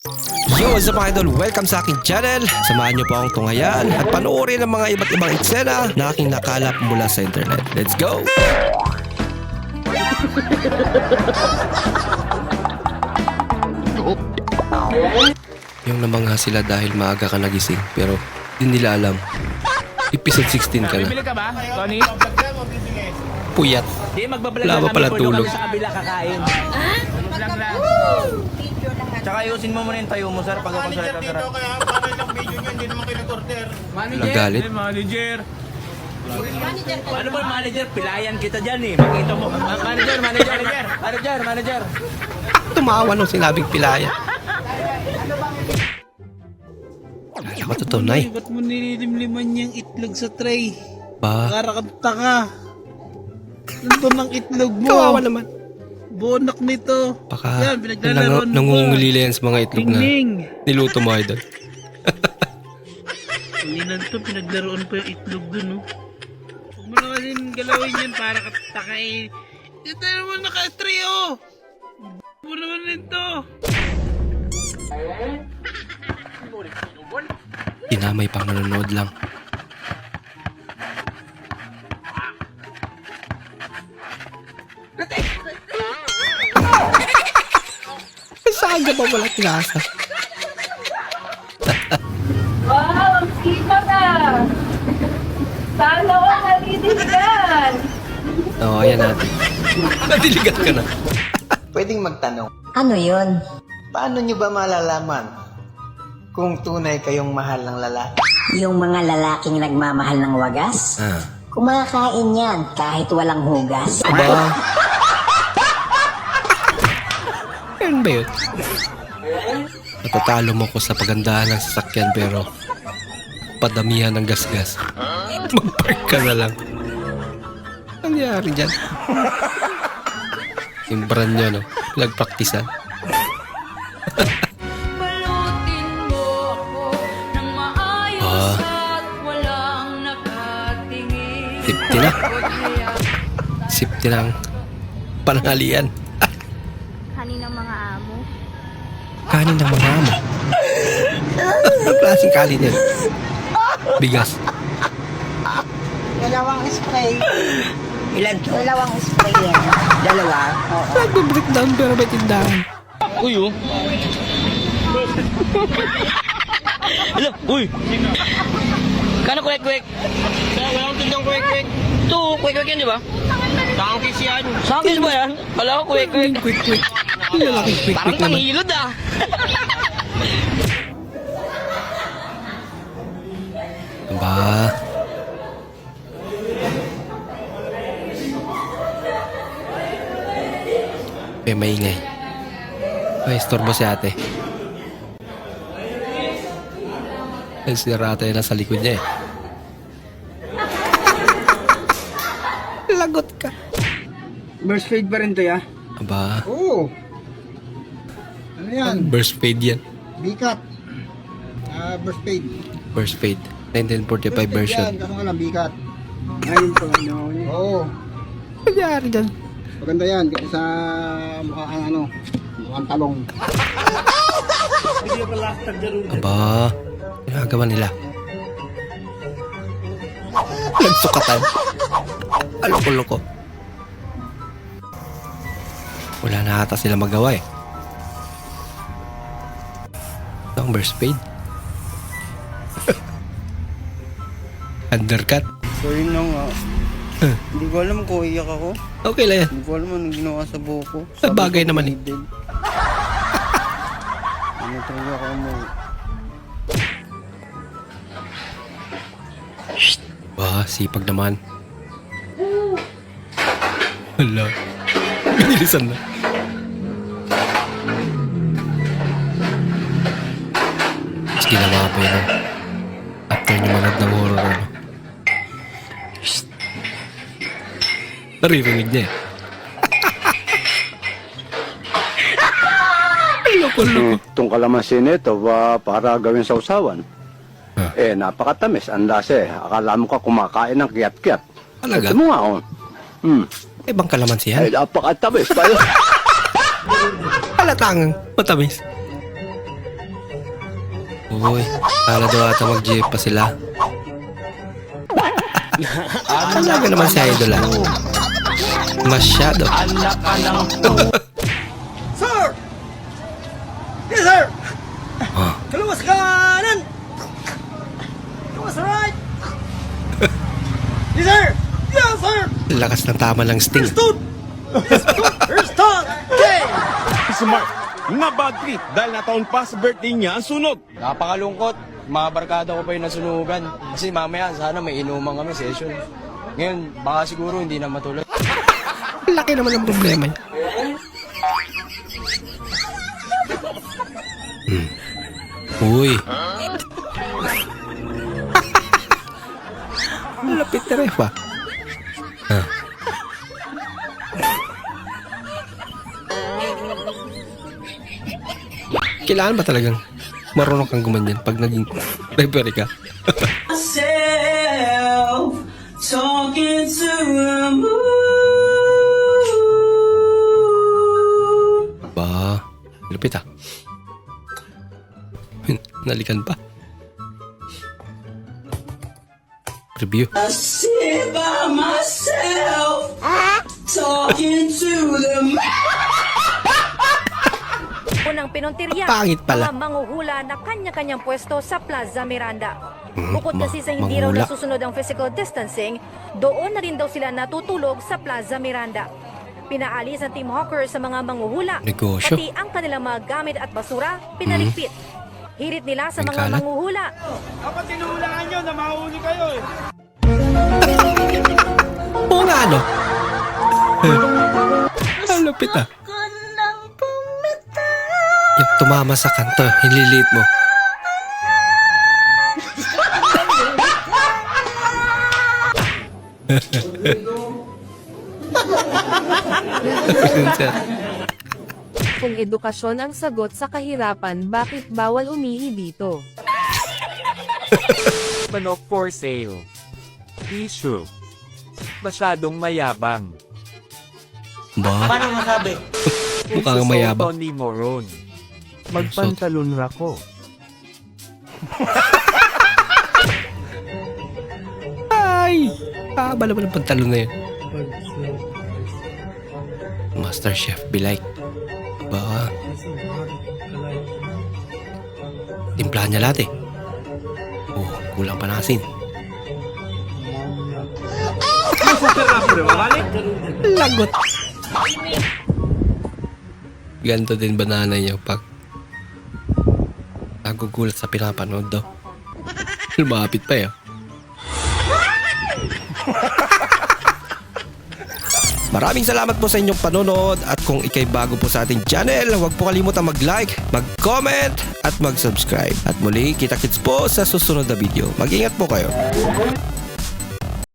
Yo, what's up mga idol? Welcome sa aking channel. Samahan niyo po akong tunghayan at panoorin ang mga iba't ibang eksena na aking nakalap mula sa internet. Let's go! Yung namangha sila dahil maaga ka nagising pero di nila alam. Episode 16 ka na. Bibili ka ba, Tony? Puyat. Di, magbablog Wala lang pa kami, pala puro tulog. kami sa kabila kakain. Vlog lang. Tsaka ayusin mo muna yung tayo mo, sir, pag ako sa Dito kaya para ilang video nyo, hindi naman kayo nag-order. Nagalit. Manager. Ano ba manager? Pilayan kita dyan eh. Makita mo. Manager. Tumawa nung sinabing pilaya. Alam mo totoo, Nay. Ba't mo nililimliman yung itlog sa tray? Ba? Karakanta ka. Nandun ang itlog mo. Kawawa naman. Bonak nito. Baka Yan, pinaglalaro mo. nangungulila yan sa mga itlog na Ning. niluto mo, idol. Hindi na ito, pinaglaruan pa yung itlog dun, no? Huwag mo na kasi galawin yan para katakain. Ito naman naka-tray, oh! Huwag mo naman nito. Dinamay pang nanonood lang. Saan ka ba wala tinasa? Wow, ang kita ka! Sana ako naliligan! Oo, ayan natin. Nadiligat ka na. Pwedeng magtanong, Ano yun? paano nyo ba malalaman kung tunay kayong mahal ng lalaki? Yung mga lalaking nagmamahal ng wagas? Ah. Kumakain yan kahit walang hugas. Aba. Yan ba yun? Natatalo mo ko sa pagandahan ng sasakyan pero padamihan ng gasgas. Mag-park ka na lang. Ano nangyari dyan? Yung brand nyo, no? Nagpraktisan. Balutin mo ako ng maayos at walang nakatingin. Sipti na. Sipti ng panangalian. Kaninang mga amo. Kanin ng mga amo. Ang klaseng kanin yan. Bigas. Dalawang spray. Ilan to? Dalawang spray yan. Dalawa? Oo. Nagbe-breakdown pero may tindahan. Uy, oh. Hello, uy. Kano kwek-kwek? Walang tindang kwek-kwek. Ito, kwek-kwek yan, di ba? Sangkis yan. Sangkis ba yan? Wala ko kwek-kwek. Quick. Yung lalaking quick Parang naman. panghilod ah. Ba? May maingay. Ay, istorbo si ate. Nagsira ate na sa likod niya eh. Lagot ka. Burst fade pa rin to, ya? Aba, Oo. Ano yan? burst fade yan. Bikat. Burst fade. Burst fade. 1945 version. kaso nga lang, bikat. Ngayon po, ano? Oo. Nangyari dyan. Maganda yan, sa mukhang ano, mukhang talong. Aba, ginagawa nila. Nagsukatan. Aloko-loko. Wala na ata sila magawa eh. Ito ang burst fade. Undercut. So yun lang nga. Hindi ko alam kung iyak ako. Okay lang yan. Hindi ko alam anong ginawa sa buhok ko. Sa bagay naman eh. Ano talaga ako mo? Bah, sipag naman. Hala. Binilisan na. Mas ginawa pa yun. After niya manood ng horror, ano. Naririnig niya eh. Loko-loko. Itong kalamansi nito para gawin sa usawan. Ah. Napakatamis. Ang lasa eh. Akala mo ka kumakain ng kiyat-kiyat. Talaga? Ito mo nga oh. Ibang kalamansi yan. Ay, napakatamis. Tayo. Halatang matamis. Uy, kala daw ata mag-jeep pa sila. Talaga naman si Idol ah. Masyado. Sir! Yes, sir! Ah, Kaluwas kanan! Kaluwas right! Yes, sir! Yes, sir! lakas ng tama ng sting. First time! Okay! Smart, nga bad trip dahil nataon pa sa birthday niya ang sunog. Napakalungkot. Mga barkada ko pa yung nasunugan. Kasi mamaya, sana may inuman kami session. Ngayon, baka siguro hindi na matuloy. Laki naman ang problema niya. Uy. Lapit na ref ah. Ah. Kailangan ba talagang marunong kang gumanyan pag naging referee ka? Ba, lupit ah. Nalikan pa. Review. Unang pinuntirya Pangit pala. mga manghuhula na kanya-kanyang pwesto sa Plaza Miranda. Mm, Bukod kasi sa hindi raw manghula. nasusunod ang physical distancing, doon na rin daw sila natutulog sa Plaza Miranda. Pinaalis ng Team Hawker sa mga manghuhula. Negosyo. Pati ang kanilang mga gamit at basura, pinaligpit. Hirit nila sa May mga kalat. manghuhula. Dapat tinulaan nyo na mahuli kayo eh. Oo nga ano. Ang lupit ah. Yung tumama sa kanto, hililit mo. Kung edukasyon ang sagot sa kahirapan, bakit bawal umihi dito? Manok for sale. Issue. Masyadong mayabang. Ba, Paano masabi? mukhang mayabang. Tony Moron. Magpantalon rako. Ay! Haba naman ang pantalon na yun. Master Chef, be like. Ba? Timplahan niya lahat eh. Oh, kulang pa ng asin. Lagot. Ganto din banana niya pag nagugulat sa pinapanood daw. Lumapit pa eh. Maraming salamat po sa inyong panonood at kung ikay bago po sa ating channel, huwag po kalimutan mag-like, mag-comment at mag-subscribe. At muli, kita-kits po sa susunod na video. Mag-ingat po kayo.